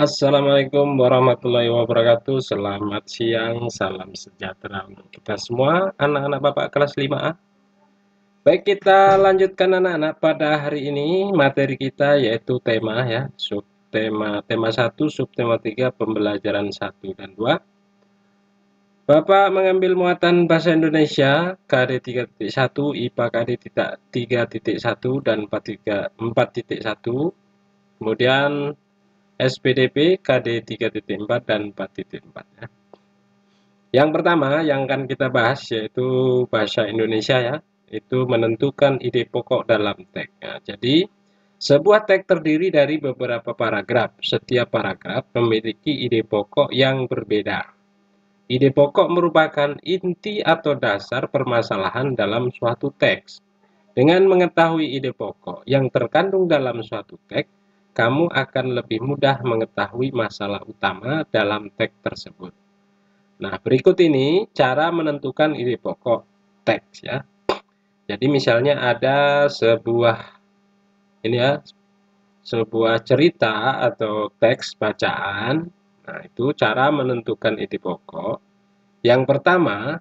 Assalamualaikum warahmatullahi wabarakatuh. Selamat siang, salam sejahtera untuk kita semua, anak-anak Bapak kelas 5A. Baik, kita lanjutkan anak-anak pada hari ini materi kita yaitu tema ya, tema 1, subtema 3, pembelajaran 1 dan 2. Bapak mengambil muatan bahasa Indonesia KD 3.1, IPA KD 3.1 dan 4.1. Kemudian SPDP KD 3.4 dan 4.4 ya. Yang pertama yang akan kita bahas yaitu bahasa Indonesia ya, itu menentukan ide pokok dalam teks. Ya, jadi sebuah teks terdiri dari beberapa paragraf. Setiap paragraf memiliki ide pokok yang berbeda. Ide pokok merupakan inti atau dasar permasalahan dalam suatu teks. Dengan mengetahui ide pokok yang terkandung dalam suatu teks, kamu akan lebih mudah mengetahui masalah utama dalam teks tersebut. Nah, berikut ini cara menentukan ide pokok teks ya. Jadi misalnya ada sebuah cerita atau teks bacaan. Nah, itu cara menentukan ide pokok. Yang pertama,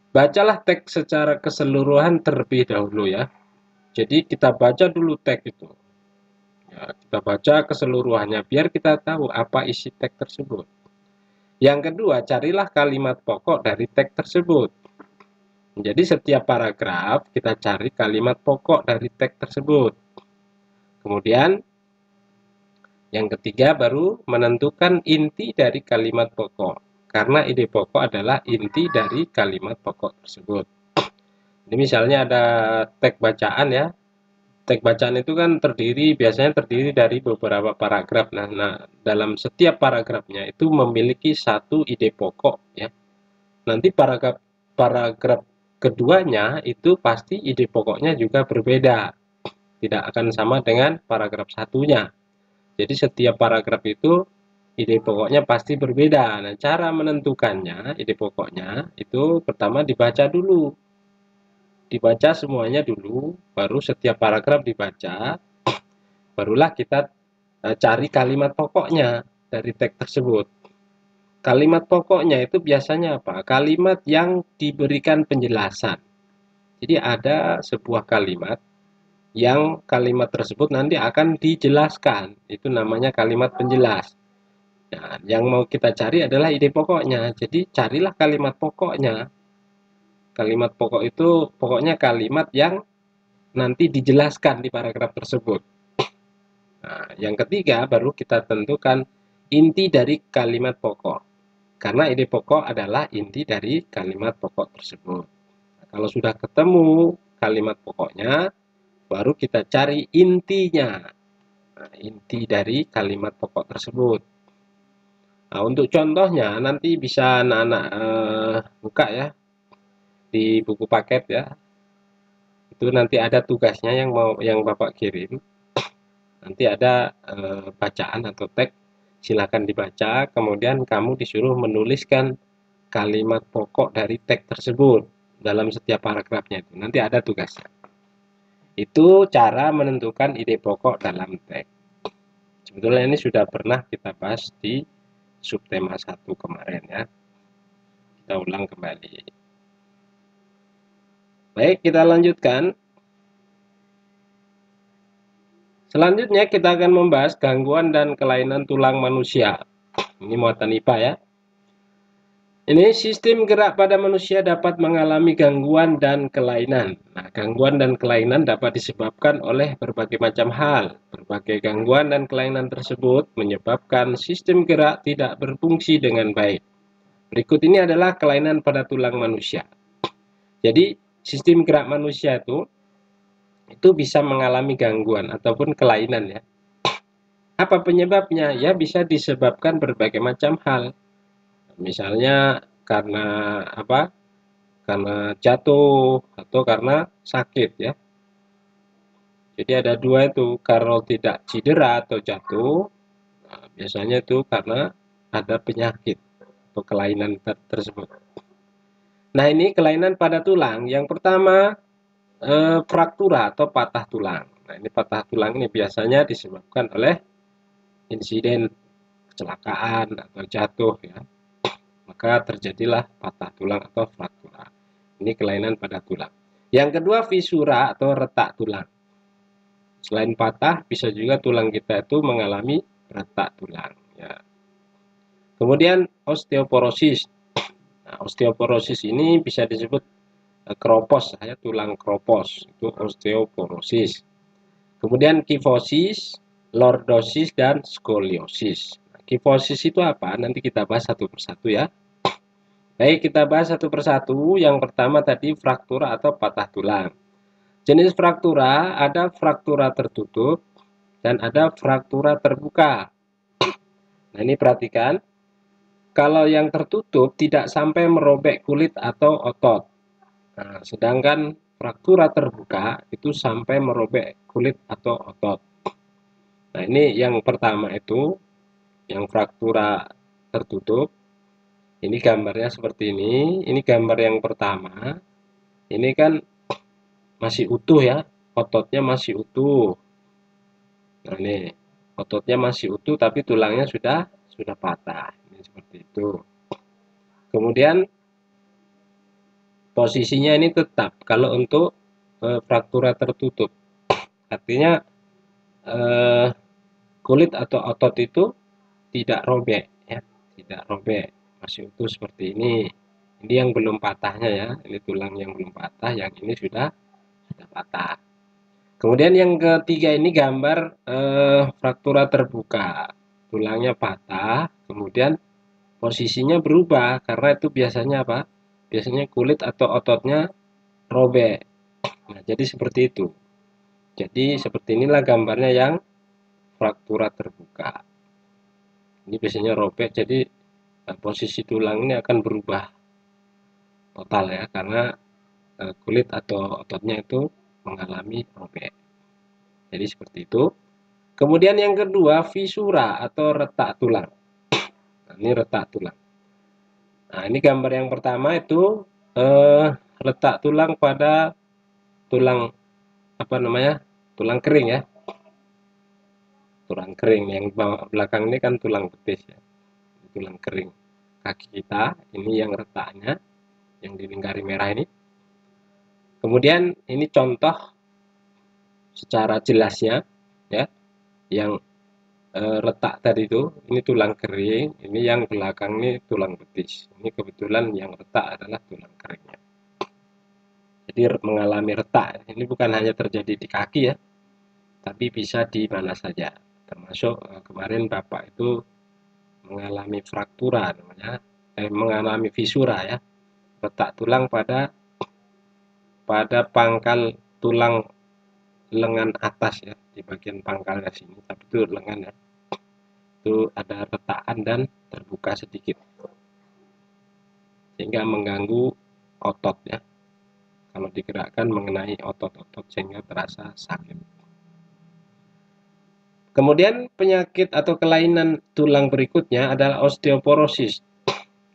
bacalah teks secara keseluruhan terlebih dahulu ya. Jadi kita baca dulu teks itu. Ya, kita baca keseluruhannya biar kita tahu apa isi teks tersebut. Yang kedua, carilah kalimat pokok dari teks tersebut. Jadi setiap paragraf kita cari kalimat pokok dari teks tersebut. Kemudian yang ketiga baru menentukan inti dari kalimat pokok. Karena ide pokok adalah inti dari kalimat pokok tersebut. Ini misalnya ada teks bacaan ya. Teks bacaan itu kan biasanya terdiri dari beberapa paragraf. Nah, dalam setiap paragrafnya itu memiliki satu ide pokok ya. Nanti paragraf keduanya itu pasti ide pokoknya juga berbeda. Tidak akan sama dengan paragraf satunya. Jadi setiap paragraf itu ide pokoknya pasti berbeda. Nah, cara menentukannya, ide pokoknya itu pertama dibaca dulu. Dibaca semuanya dulu, baru setiap paragraf dibaca, barulah kita cari kalimat pokoknya dari teks tersebut. Kalimat pokoknya itu biasanya apa? Kalimat yang diberikan penjelasan. Jadi ada sebuah kalimat yang kalimat tersebut nanti akan dijelaskan. Itu namanya kalimat penjelas. Nah, yang mau kita cari adalah ide pokoknya. Jadi carilah kalimat pokoknya. Kalimat pokok itu pokoknya kalimat yang nanti dijelaskan di paragraf tersebut. Nah, yang ketiga baru kita tentukan inti dari kalimat pokok. Karena ide pokok adalah inti dari kalimat pokok tersebut. Nah, kalau sudah ketemu kalimat pokoknya, baru kita cari intinya. Nah, inti dari kalimat pokok tersebut. Nah, untuk contohnya nanti bisa anak-anak buka ya di buku paket ya. Itu nanti ada tugasnya yang Bapak kirim. Nanti ada bacaan atau teks, silakan dibaca, kemudian kamu disuruh menuliskan kalimat pokok dari teks tersebut dalam setiap paragrafnya itu. Nanti ada tugasnya. Itu cara menentukan ide pokok dalam teks. Sebetulnya ini sudah pernah kita bahas di subtema 1 kemarin ya. Kita ulang kembali. Baik, kita lanjutkan. Selanjutnya kita akan membahas gangguan dan kelainan tulang manusia. Ini muatan IPA ya. Ini sistem gerak pada manusia dapat mengalami gangguan dan kelainan. Nah, gangguan dan kelainan dapat disebabkan oleh berbagai macam hal. Berbagai gangguan dan kelainan tersebut menyebabkan sistem gerak tidak berfungsi dengan baik. Berikut ini adalah kelainan pada tulang manusia. Jadi, sistem gerak manusia itu bisa mengalami gangguan ataupun kelainan ya. Apa penyebabnya? Ya bisa disebabkan berbagai macam hal. Misalnya karena apa? Karena jatuh atau karena sakit ya. Jadi ada dua itu, kalau tidak cedera atau jatuh, nah, biasanya itu karena ada penyakit atau kelainan tersebut. Nah ini kelainan pada tulang. Yang pertama fraktura atau patah tulang. Nah ini patah tulang ini biasanya disebabkan oleh insiden kecelakaan atau jatuh ya, maka terjadilah patah tulang atau fraktura. Ini kelainan pada tulang. Yang kedua, fisura atau retak tulang. Selain patah, bisa juga tulang kita itu mengalami retak tulang ya. Kemudian osteoporosis. Nah, osteoporosis ini bisa disebut kropos ya, tulang kropos itu osteoporosis. Kemudian kifosis, lordosis, dan skoliosis. Nah, kifosis itu apa? Nanti kita bahas satu persatu ya. Baik, kita bahas satu persatu. Yang pertama tadi fraktura atau patah tulang. Jenis fraktura ada fraktura tertutup dan ada fraktura terbuka. Nah, ini perhatikan. Kalau yang tertutup tidak sampai merobek kulit atau otot. Nah, sedangkan fraktura terbuka itu sampai merobek kulit atau otot. Nah, ini yang pertama itu, yang fraktura tertutup. Ini gambarnya seperti ini. Ini gambar yang pertama. Ini kan masih utuh ya, ototnya masih utuh. Nah, ini ototnya masih utuh tapi tulangnya sudah patah. Ini seperti itu. Kemudian posisinya ini tetap kalau untuk fraktura tertutup. Artinya kulit atau otot itu tidak robek ya, tidak robek, masih utuh seperti ini. Ini yang belum patahnya ya, ini tulang yang belum patah, yang ini sudah patah. Kemudian yang ketiga ini gambar fraktura terbuka, tulangnya patah, kemudian posisinya berubah karena itu biasanya apa? Biasanya kulit atau ototnya robek. Nah, jadi seperti itu. Jadi seperti inilah gambarnya yang fraktura terbuka. Ini biasanya robek, jadi posisi tulang ini akan berubah total ya, karena kulit atau ototnya itu mengalami robek. Jadi seperti itu. Kemudian yang kedua, fisura atau retak tulang. Nah, ini retak tulang. Nah, ini gambar yang pertama itu retak tulang pada tulang apa namanya? Tulang kering ya. Tulang kering yang belakang ini kan tulang betis ya. Tulang kering kaki kita, ini yang retaknya yang dilingkari merah ini. Kemudian ini contoh secara jelasnya ya, yang retak tadi itu, ini tulang kering, ini yang belakang ini tulang betis. Ini kebetulan yang retak adalah tulang keringnya. Jadi mengalami retak, ini bukan hanya terjadi di kaki ya, tapi bisa di mana saja. Termasuk kemarin Bapak itu mengalami fraktura namanya, mengalami fisura ya, retak tulang pada pangkal tulang lengan atas ya, di bagian pangkalnya sini, tapi itu lengan ya. Itu ada retakan dan terbuka sedikit sehingga mengganggu otot ya, kalau digerakkan mengenai otot-otot sehingga terasa sakit. Kemudian penyakit atau kelainan tulang berikutnya adalah osteoporosis.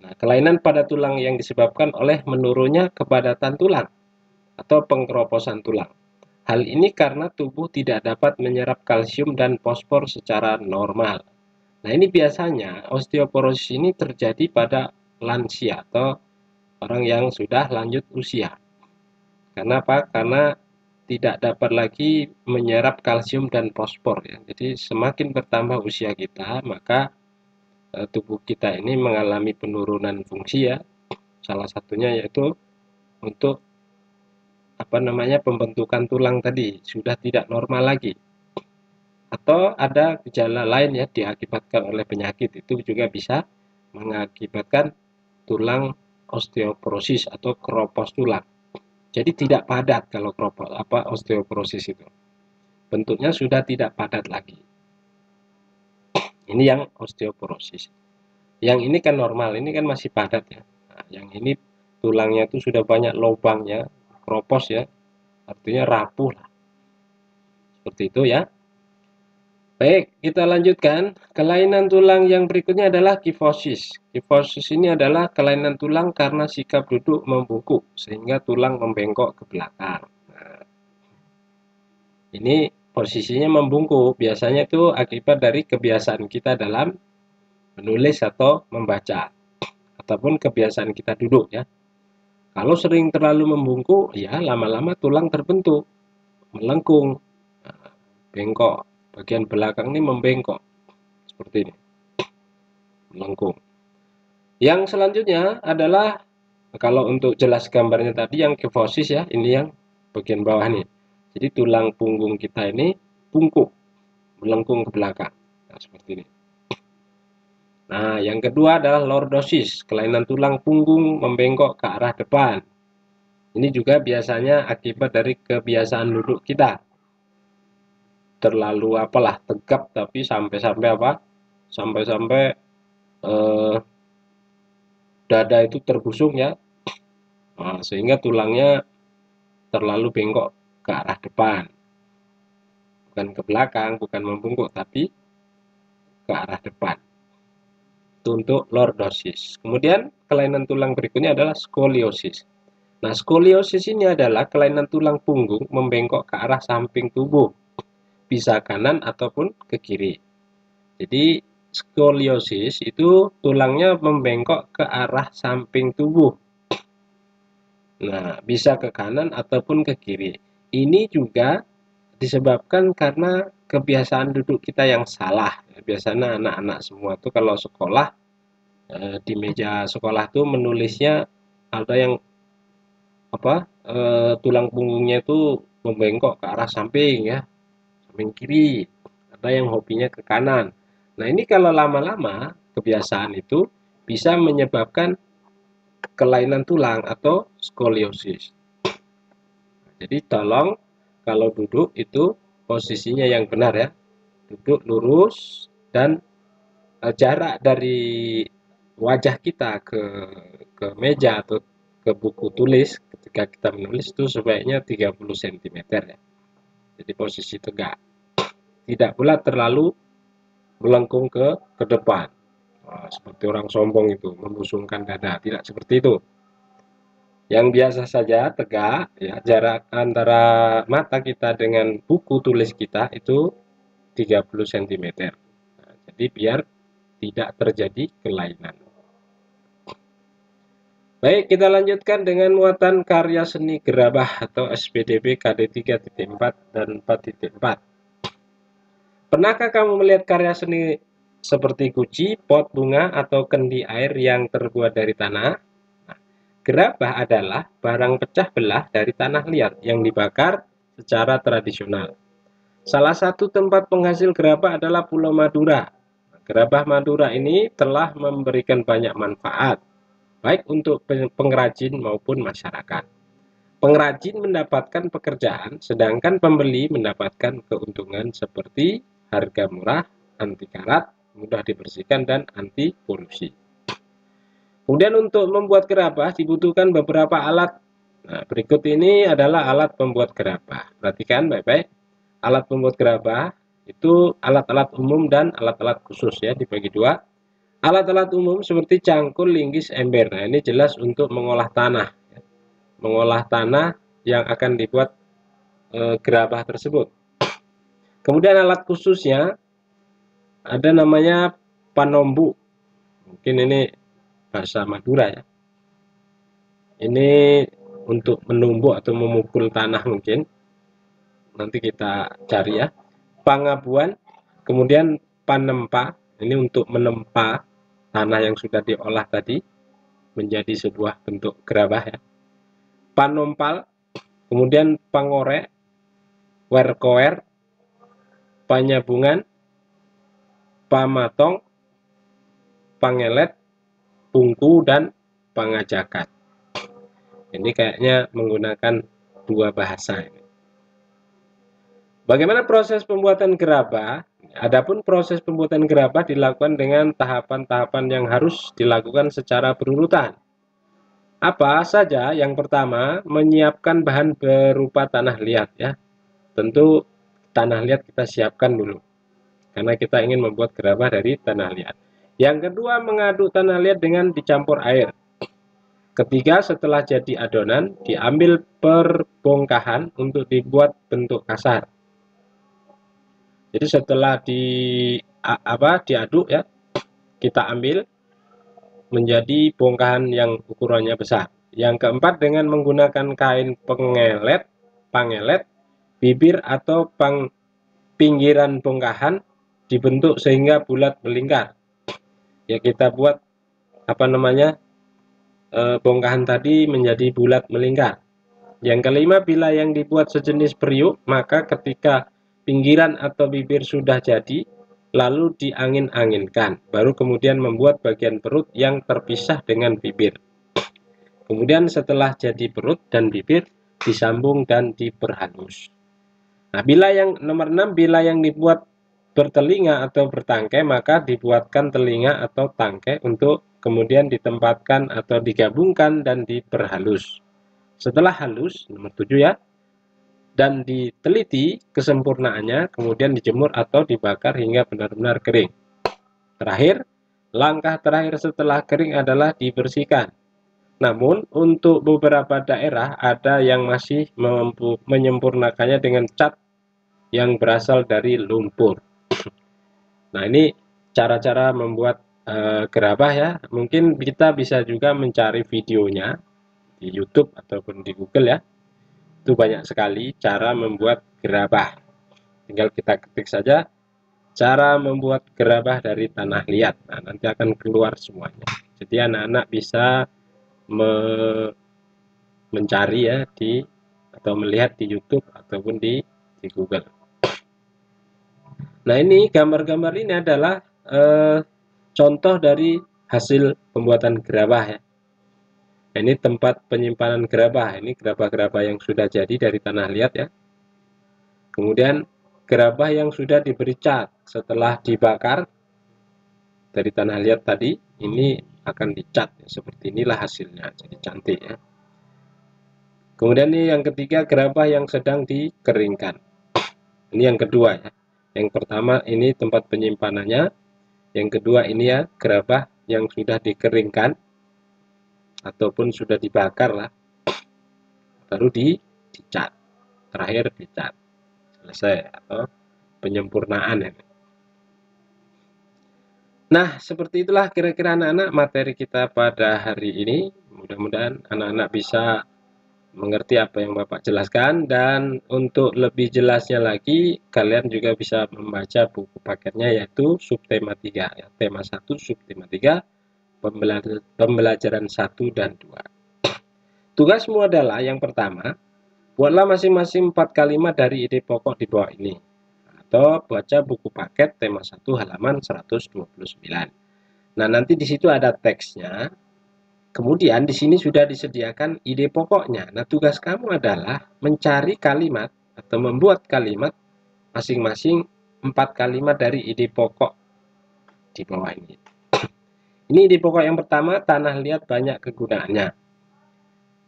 Nah, kelainan pada tulang yang disebabkan oleh menurunnya kepadatan tulang atau pengkeroposan tulang. Hal ini karena tubuh tidak dapat menyerap kalsium dan fosfor secara normal. Nah, ini biasanya osteoporosis ini terjadi pada lansia atau orang yang sudah lanjut usia. Karena apa? Karena tidak dapat lagi menyerap kalsium dan fosfor ya. Jadi semakin bertambah usia kita, maka tubuh kita ini mengalami penurunan fungsi ya. Salah satunya yaitu untuk apa namanya, pembentukan tulang tadi sudah tidak normal lagi. Atau ada gejala lain ya, diakibatkan oleh penyakit, itu juga bisa mengakibatkan tulang osteoporosis atau keropos tulang. Jadi tidak padat kalau osteoporosis itu. Bentuknya sudah tidak padat lagi. Ini yang osteoporosis. Yang ini kan normal, ini kan masih padat ya. Nah, yang ini tulangnya itu sudah banyak lubangnya, keropos ya. Artinya rapuh lah. Seperti itu ya. Baik, kita lanjutkan. Kelainan tulang yang berikutnya adalah kifosis. Kifosis ini adalah kelainan tulang karena sikap duduk membungkuk sehingga tulang membengkok ke belakang. Nah, ini posisinya membungkuk. Biasanya itu akibat dari kebiasaan kita dalam menulis atau membaca, ataupun kebiasaan kita duduk ya. Kalau sering terlalu membungkuk, ya lama-lama tulang terbentuk, melengkung, bengkok. Bagian belakang ini membengkok, seperti ini, melengkung. Yang selanjutnya adalah, kalau untuk jelas gambarnya tadi yang kifosis ya, ini yang bagian bawah nih. Jadi tulang punggung kita ini bungkuk, melengkung ke belakang. Nah, seperti ini. Nah, yang kedua adalah lordosis, kelainan tulang punggung membengkok ke arah depan. Ini juga biasanya akibat dari kebiasaan duduk kita. Terlalu apalah, tegap, tapi sampai-sampai apa? Sampai-sampai dada itu terbusung ya. Nah, sehingga tulangnya terlalu bengkok ke arah depan. Bukan ke belakang, bukan membungkuk, tapi ke arah depan. Itu untuk lordosis. Kemudian kelainan tulang berikutnya adalah skoliosis. Nah, skoliosis ini adalah kelainan tulang punggung membengkok ke arah samping tubuh, bisa kanan ataupun ke kiri. Jadi skoliosis itu tulangnya membengkok ke arah samping tubuh. Nah, bisa ke kanan ataupun ke kiri. Ini juga disebabkan karena kebiasaan duduk kita yang salah. Biasanya anak-anak semua tuh kalau sekolah, di meja sekolah tuh menulisnya ada yang apa, tulang punggungnya itu membengkok ke arah samping ya, samping kiri. Ada yang hobinya ke kanan. Nah, ini kalau lama-lama kebiasaan itu bisa menyebabkan kelainan tulang atau skoliosis. Jadi tolong kalau duduk itu posisinya yang benar ya. Duduk lurus dan jarak dari wajah kita ke meja atau ke buku tulis ketika kita menulis itu sebaiknya 30 cm ya. Jadi posisi tegak. Tidak pula terlalu melengkung ke depan. Nah, seperti orang sombong itu, membusungkan dada. Tidak seperti itu. Yang biasa saja tegak ya, jarak antara mata kita dengan buku tulis kita itu 30 cm. Nah, jadi biar tidak terjadi kelainan. Baik, kita lanjutkan dengan muatan karya seni gerabah atau SPDB KD 3.4 dan 4.4. Pernahkah kamu melihat karya seni seperti guci, pot bunga, atau kendi air yang terbuat dari tanah? Nah, gerabah adalah barang pecah belah dari tanah liat yang dibakar secara tradisional. Salah satu tempat penghasil gerabah adalah Pulau Madura. Gerabah Madura ini telah memberikan banyak manfaat, baik untuk pengrajin maupun masyarakat. Pengrajin mendapatkan pekerjaan, sedangkan pembeli mendapatkan keuntungan seperti harga murah, anti karat, mudah dibersihkan, dan anti polusi. Kemudian untuk membuat gerabah dibutuhkan beberapa alat. Nah, berikut ini adalah alat pembuat gerabah. Perhatikan baik-baik. Alat pembuat gerabah itu alat-alat umum dan alat-alat khusus ya, dibagi dua. Alat-alat umum seperti cangkul, linggis, ember. Nah, ini jelas untuk mengolah tanah. Mengolah tanah yang akan dibuat gerabah tersebut. Kemudian alat khususnya ada namanya panombu. Mungkin ini bahasa Madura ya. Ini untuk menumbuk atau memukul tanah mungkin. Nanti kita cari ya. Pangabuan, kemudian panempa. Ini untuk menempa tanah yang sudah diolah tadi menjadi sebuah bentuk gerabah ya. Panompal, kemudian pangorek, werkoer, panyabungan, pamatong, pangelet, bungku, dan pangajakan. Ini kayaknya menggunakan dua bahasa ini. Bagaimana proses pembuatan gerabah? Adapun proses pembuatan gerabah dilakukan dengan tahapan-tahapan yang harus dilakukan secara berurutan. Apa saja? Yang pertama, menyiapkan bahan berupa tanah liat ya. Tentu tanah liat kita siapkan dulu, karena kita ingin membuat gerabah dari tanah liat. Yang kedua, mengaduk tanah liat dengan dicampur air. Ketiga, setelah jadi adonan, diambil perbongkahan untuk dibuat bentuk kasar. Jadi setelah diaduk ya, kita ambil menjadi bongkahan yang ukurannya besar. Yang keempat, dengan menggunakan kain pangelet, bibir atau pinggiran bongkahan dibentuk sehingga bulat melingkar. Ya, kita buat bongkahan tadi menjadi bulat melingkar. Yang kelima, bila yang dibuat sejenis periuk, maka ketika pinggiran atau bibir sudah jadi, lalu diangin-anginkan, baru kemudian membuat bagian perut yang terpisah dengan bibir. Kemudian setelah jadi perut dan bibir, disambung dan diperhalus. Nah, bila yang nomor 6, bila yang dibuat bertelinga atau bertangkai, maka dibuatkan telinga atau tangkai untuk kemudian ditempatkan atau digabungkan dan diperhalus. Setelah halus, nomor 7 ya, dan diteliti kesempurnaannya, kemudian dijemur atau dibakar hingga benar-benar kering. Terakhir, langkah terakhir setelah kering adalah dibersihkan. Namun, untuk beberapa daerah ada yang masih menyempurnakannya dengan cat yang berasal dari lumpur. Nah, ini cara-cara membuat gerabah ya. Mungkin kita bisa juga mencari videonya di YouTube ataupun di Google ya. Itu banyak sekali cara membuat gerabah. Tinggal kita ketik saja cara membuat gerabah dari tanah liat. Nah, nanti akan keluar semuanya. Jadi anak-anak bisa mencari ya atau melihat di YouTube ataupun di Google. Nah, ini gambar-gambar ini adalah contoh dari hasil pembuatan gerabah ya. Ini tempat penyimpanan gerabah. Ini gerabah-gerabah yang sudah jadi dari tanah liat ya. Kemudian gerabah yang sudah diberi cat setelah dibakar dari tanah liat tadi, ini akan dicat ya. Seperti inilah hasilnya, jadi cantik ya. Kemudian ini yang ketiga, gerabah yang sedang dikeringkan. Ini yang kedua ya. Yang pertama ini tempat penyimpanannya. Yang kedua ini ya gerabah yang sudah dikeringkan ataupun sudah dibakar lah. Baru dicat. Terakhir dicat. Selesai atau penyempurnaan ya. Nah, seperti itulah kira-kira anak-anak materi kita pada hari ini. Mudah-mudahan anak-anak bisa mengerti apa yang Bapak jelaskan, dan untuk lebih jelasnya lagi kalian juga bisa membaca buku paketnya, yaitu subtema 3 ya, tema 1 subtema 3 pembelajaran 1 dan 2. Tugasmu adalah yang pertama, buatlah masing-masing 4 kalimat dari ide pokok di bawah ini, atau baca buku paket tema 1 halaman 129. Nah, nanti di situ ada teksnya. Kemudian di sini sudah disediakan ide pokoknya. Nah, tugas kamu adalah mencari kalimat atau membuat kalimat masing-masing 4 kalimat dari ide pokok di bawah ini. Ini ide pokok yang pertama, tanah liat banyak kegunaannya.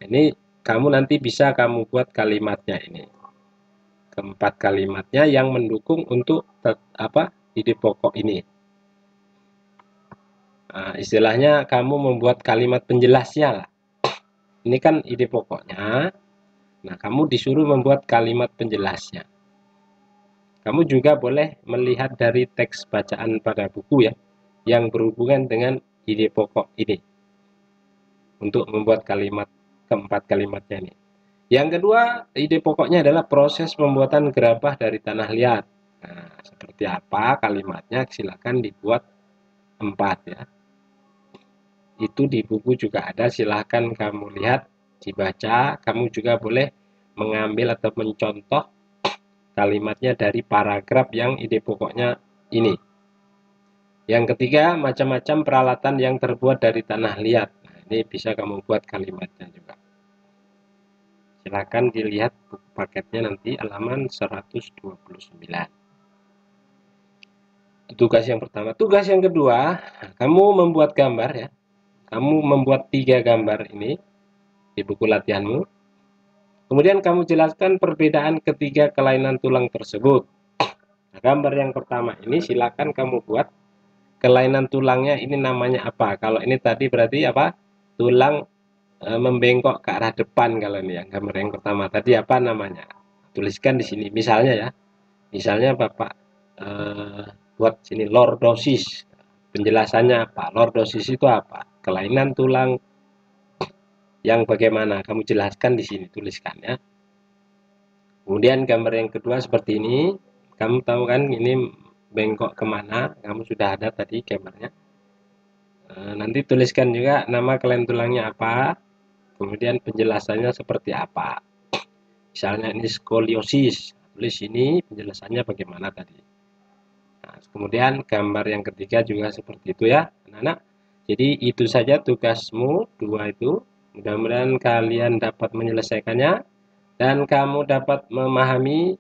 Ini kamu nanti bisa kamu buat kalimatnya ini. Keempat kalimatnya yang mendukung untuk ide pokok ini. Nah, istilahnya kamu membuat kalimat penjelasnya lah. Ini kan ide pokoknya. Nah, kamu disuruh membuat kalimat penjelasnya. Kamu juga boleh melihat dari teks bacaan pada buku ya, yang berhubungan dengan ide pokok ini. Untuk membuat keempat kalimatnya ini. Yang kedua, ide pokoknya adalah proses pembuatan gerabah dari tanah liat. Nah, seperti apa kalimatnya, silakan dibuat 4 ya. Itu di buku juga ada, silahkan kamu lihat, dibaca. Kamu juga boleh mengambil atau mencontoh kalimatnya dari paragraf yang ide pokoknya ini. Yang ketiga, macam-macam peralatan yang terbuat dari tanah liat. Nah, ini bisa kamu buat kalimatnya juga. Silahkan dilihat buku paketnya nanti halaman 129. Tugas yang pertama. Tugas yang kedua, kamu membuat gambar ya. Kamu membuat 3 gambar ini di buku latihanmu. Kemudian kamu jelaskan perbedaan ketiga kelainan tulang tersebut. Nah, gambar yang pertama ini silakan kamu buat kelainan tulangnya ini namanya apa. Kalau ini tadi berarti apa? Tulang membengkok ke arah depan. Kalau ini yang gambar yang pertama tadi apa namanya? Tuliskan di sini. Misalnya ya. Misalnya Bapak buat sini lordosis. Penjelasannya apa? Lordosis itu apa? Kelainan tulang yang bagaimana? Kamu jelaskan di sini, tuliskan ya. Kemudian gambar yang kedua seperti ini. Kamu tahu kan ini bengkok kemana? Kamu sudah ada tadi gambarnya. Nanti tuliskan juga nama kelainan tulangnya apa. Kemudian penjelasannya seperti apa. Misalnya ini skoliosis. Tulis ini penjelasannya bagaimana tadi. Nah, kemudian gambar yang ketiga juga seperti itu ya, anak-anak. Jadi itu saja tugasmu dua itu. Mudah-mudahan kalian dapat menyelesaikannya dan kamu dapat memahami,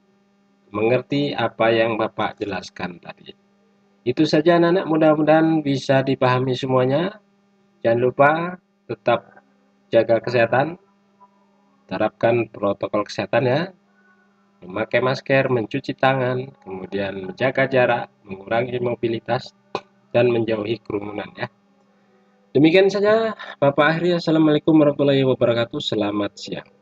mengerti apa yang Bapak jelaskan tadi. Itu saja anak-anak, mudah-mudahan bisa dipahami semuanya. Jangan lupa tetap jaga kesehatan, terapkan protokol kesehatan ya. Memakai masker, mencuci tangan, kemudian menjaga jarak, mengurangi mobilitas, dan menjauhi kerumunan ya. Demikian saja Bapak akhiri. Assalamualaikum warahmatullahi wabarakatuh. Selamat siang.